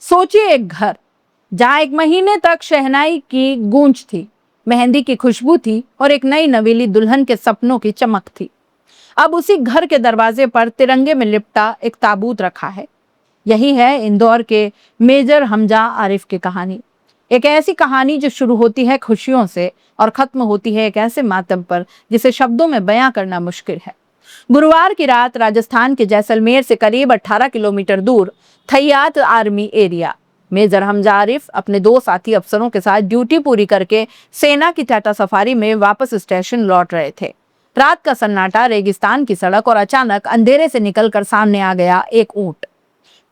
सोचिए एक घर जहां एक महीने तक शहनाई की गूंज थी, मेहंदी की खुशबू थी और एक नई नवेली दुल्हन के सपनों की चमक थी। अब उसी घर के दरवाजे पर तिरंगे में लिपटा एक ताबूत रखा है। यही है इंदौर के मेजर हमजा आरिफ की कहानी। एक ऐसी कहानी जो शुरू होती है खुशियों से और खत्म होती है एक ऐसे मातम पर जिसे शब्दों में बयां करना मुश्किल है। गुरुवार की रात राजस्थान के जैसलमेर से करीब 18 किलोमीटर दूर थैयात army area, major Hamza Arif अपने दो साथी अफसरों के साथ ड्यूटी पूरी करके सेना की टाटा सफारी में वापस स्टेशन लौट रहे थे। रात का सन्नाटा, रेगिस्तान की सड़क और अचानक अंधेरे से निकलकर सामने आ गया एक ऊंट।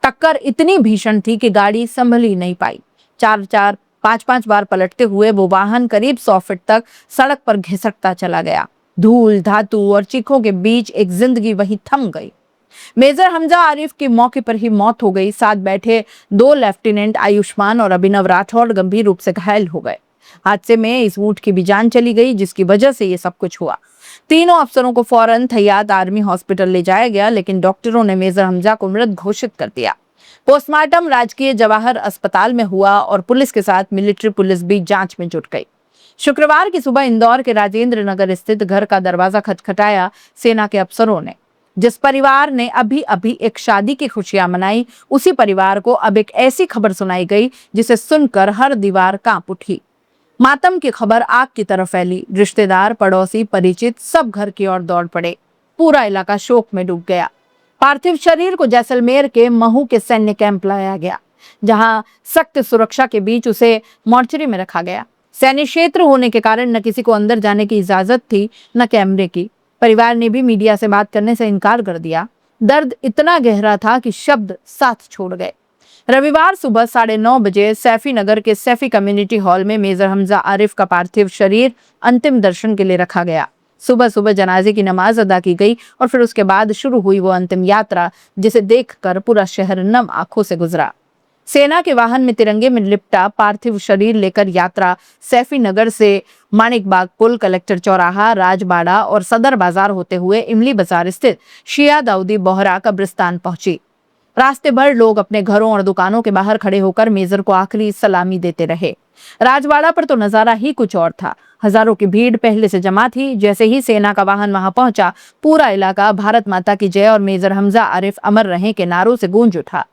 टक्कर इतनी भीषण थी कि गाड़ी संभल ही नहीं पाई। चार चार पांच पांच बार पलटते हुए वो वाहन करीब 100 फीट तक सड़क पर घिसकता चला गया। धूल, धातु और चीखों के बीच एक जिंदगी वहीं थम गई। मेजर हमजा आरिफ की मौके पर ही मौत हो गई। साथ बैठे दो लेफ्टिनेंट आयुष्मान और अभिनव राठौड़ गंभीर रूप से घायल हो गए। हादसे में इस ऊंट की भी जान चली गई, जिसकी वजह से ये सब कुछ हुआ। तीनों अफसरों को फौरन थैयात आर्मी हॉस्पिटल ले जाया गया, लेकिन डॉक्टरों ने मेजर हमजा को मृत घोषित कर दिया। पोस्टमार्टम राजकीय जवाहर अस्पताल में हुआ और पुलिस के साथ मिलिट्री पुलिस भी जांच में जुट गई। शुक्रवार की सुबह इंदौर के राजेंद्र नगर स्थित घर का दरवाजा खटखटाया सेना के अफसरों ने। जिस परिवार ने अभी अभी एक शादी की खुशियां मनाई, उसी परिवार को अब एक ऐसी खबर सुनाई गई जिसे सुनकर हर दीवार कांप उठी। मातम की खबर आग की तरह फैली। रिश्तेदार, पड़ोसी, परिचित सब घर की ओर दौड़ पड़े। पूरा इलाका शोक में डूब गया। पार्थिव शरीर को जैसलमेर के महू के सैन्य कैंप लाया गया, जहां सख्त सुरक्षा के बीच उसे मोर्चरी में रखा गया। सैन्य क्षेत्र होने के कारण न किसी को अंदर जाने की इजाजत थी, न कैमरे की। परिवार ने भी मीडिया से बात करने से इनकार कर दिया। दर्द इतना गहरा था कि शब्द साथ छोड़ गए। रविवार सुबह 9:30 बजे सैफी नगर के सैफी कम्युनिटी हॉल में मेजर हमजा आरिफ का पार्थिव शरीर अंतिम दर्शन के लिए रखा गया। सुबह सुबह जनाजे की नमाज अदा की गई और फिर उसके बाद शुरू हुई वो अंतिम यात्रा, जिसे देखकर पूरा शहर नम आंखों से गुजरा। सेना के वाहन में तिरंगे में लिपटा पार्थिव शरीर लेकर यात्रा सैफी नगर से माणिकबाग पुल, कलेक्टर चौराहा, राजबाड़ा और सदर बाजार होते हुए इमली बाजार स्थित शिया दाऊदी बोहरा कब्रिस्तान पहुंची। रास्ते भर लोग अपने घरों और दुकानों के बाहर खड़े होकर मेजर को आखिरी सलामी देते रहे। राजबाड़ा पर तो नजारा ही कुछ और था। हजारों की भीड़ पहले से जमा थी। जैसे ही सेना का वाहन वहां पहुंचा, पूरा इलाका भारत माता की जय और मेजर हमजा आरिफ अमर रहे के नारों से गूंज उठा।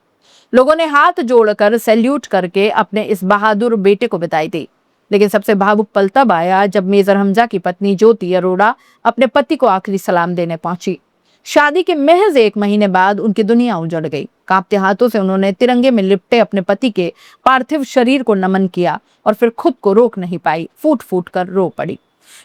लोगों ने हाथ जोड़कर सैल्यूट करके अपने इस बहादुर बेटे को बधाई दी। लेकिन सबसे भावुक पल तब आया जब मेजर हमजा की पत्नी ज्योति अरोड़ा अपने पति को आखिरी सलाम देने पहुंची। शादी के महज 1 महीने बाद उनकी दुनिया उजड़ गई। कांपते हाथों से उन्होंने तिरंगे में लिपटे अपने पति के पार्थिव शरीर को नमन किया और फिर खुद को रोक नहीं पाई, फूट फूट कर रो पड़ी।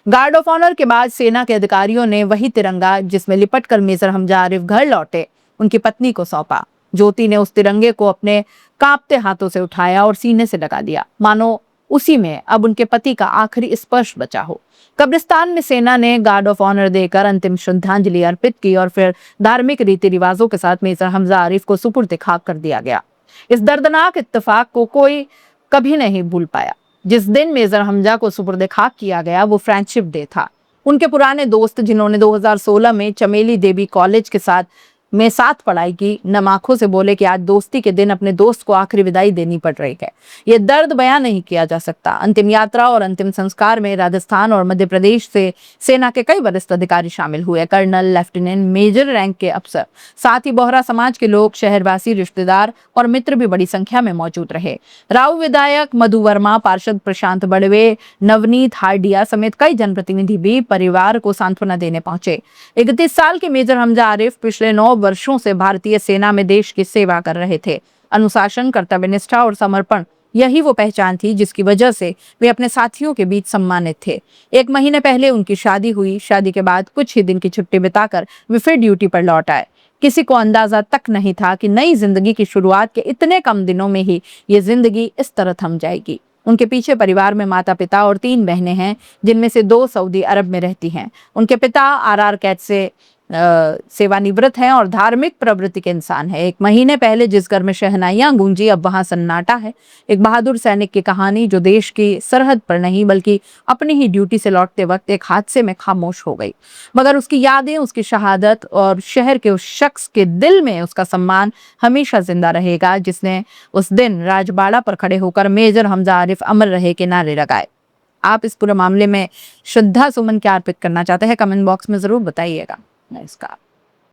गार्ड ऑफ ऑनर के बाद सेना के अधिकारियों ने वही तिरंगा जिसमें लिपट कर मेजर हमजा आरिफ घर लौटे, उनकी पत्नी को सौंपा। ज्योति ने उस तिरंगे को अपने कांपते हाथों से उठाया और सीने से लगा दिया, मानो उसी में अब उनके पति का आखिरी स्पर्श बचा हो। कब्रिस्तान में सेना ने गार्ड ऑफ ऑनर देकर अंतिम श्रद्धांजलि अर्पित की और फिर धार्मिक रीति रिवाजों के साथ मेजर हमजा आरिफ को सुपुर्द खाक कर दिया गया। इस दर्दनाक इत्तेफाक को कोई कभी नहीं भूल पाया। जिस दिन मेजर हमजा को सुपुर्द खाक किया गया वो फ्रेंडशिप डे था। उनके पुराने दोस्त, जिन्होंने 2016 में चमेली देवी कॉलेज के साथ पढ़ाई की, नम आंखों से बोले कि आज दोस्ती के दिन अपने दोस्त को आखिरी विदाई देनी पड़ रही है। यह दर्द बयां नहीं किया जा सकता। अंतिम यात्रा और अंतिम संस्कार में राजस्थान और मध्य प्रदेश से सेना के कई वरिष्ठ अधिकारी शामिल हुए। कर्नल, लेफ्टिनेंट, मेजर रैंक के अफसर, साथ ही बोहरा समाज के लोग, शहरवासी, रिश्तेदार और मित्र भी बड़ी संख्या में मौजूद रहे। राव विधायक मधु वर्मा, पार्षद प्रशांत बड़वे, नवनीत हार्डिया समेत कई जनप्रतिनिधि भी परिवार को सांत्वना देने पहुंचे। 31 साल के मेजर हमजा आरिफ पिछले 9 वर्षों से भारतीय सेना में देश की सेवा कर रहे थे। अनुशासन, कर्तव्यनिष्ठा और समर्पण, यही वो पहचान थी जिसकी वजह से वे अपने साथियों के बीच सम्मानित थे। 1 महीने पहले उनकी शादी हुई। शादी के बाद कुछ ही दिन की छुट्टी बिताकर वे फिर ड्यूटी पर लौट आए। किसी को अंदाजा तक नहीं था कि नई जिंदगी की शुरुआत के इतने कम दिनों में ही ये जिंदगी इस तरह थम जाएगी। उनके पीछे परिवार में माता पिता और 3 बहनें हैं, जिनमें से 2 सऊदी अरब में रहती हैं। उनके पिता आरआर कैट से सेवानिवृत्त हैं और धार्मिक प्रवृत्ति के इंसान है। एक महीने पहले जिस घर में शहनाइयां गूंजी, अब वहां सन्नाटा है। एक बहादुर सैनिक की कहानी जो देश की सरहद पर नहीं बल्कि अपनी ही ड्यूटी से लौटते वक्त एक हादसे में खामोश हो गई, मगर उसकी यादें, उसकी शहादत और शहर के उस शख्स के दिल में उसका सम्मान हमेशा जिंदा रहेगा जिसने उस दिन राजबाड़ा पर खड़े होकर मेजर हमजा आरिफ अमर रहे के नारे लगाए। आप इस पूरे मामले में श्रद्धा सुमन क्या अर्पित करना चाहते हैं, कमेंट बॉक्स में जरूर बताइएगा। इसका